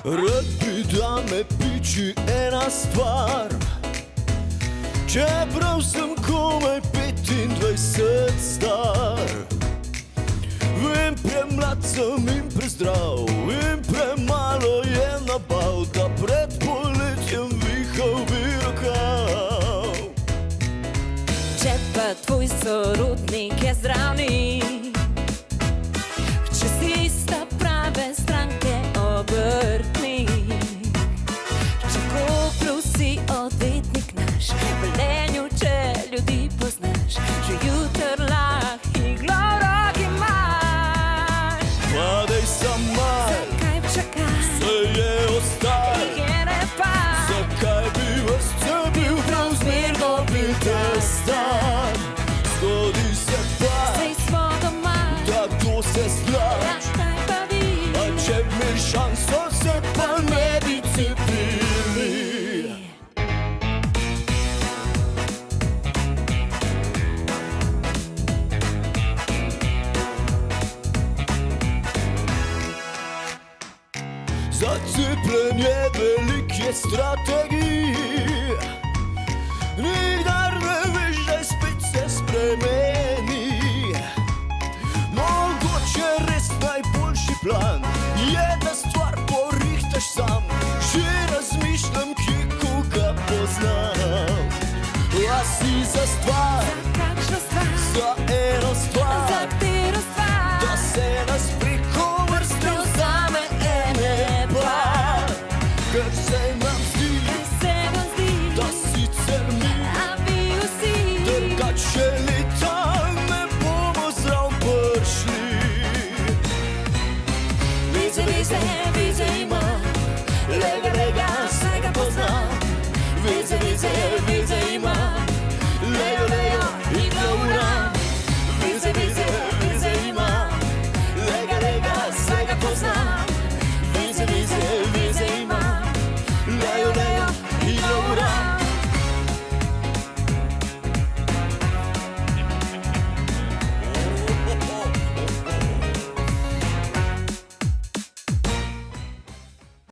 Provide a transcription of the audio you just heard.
Rad bi da me piči ena stvar, čeprav sem komaj 25 star. Vem, premlad sem in prezdrav, in premalo je nabav, da pred poletjem vihal bi rokav. Če pa tvoj sorodnik je zdravnik, če si ista prave stranke obrtnik, če koplju si odvetnik naš, v Velenju, če ljudi poznaš, že jutr lahko glorok imaš. Padej sam mal, Zakaj čakaš, se je ostal, je ne pa, zakaj bi vas cebil, prav zmerno bil te stan. Zgodi se pa, sej smo doma, da kdo se slač, kaj pa vi, a če bi imeli šanso, se pa ne bi cepili. Za cepljenje velike strategije, nikdar ne veš, da spet se spremeni. Mogoče res najboljši plan je, da stvar porihtaš sam. Že razmišljam, kje koga poznam. A si za stvar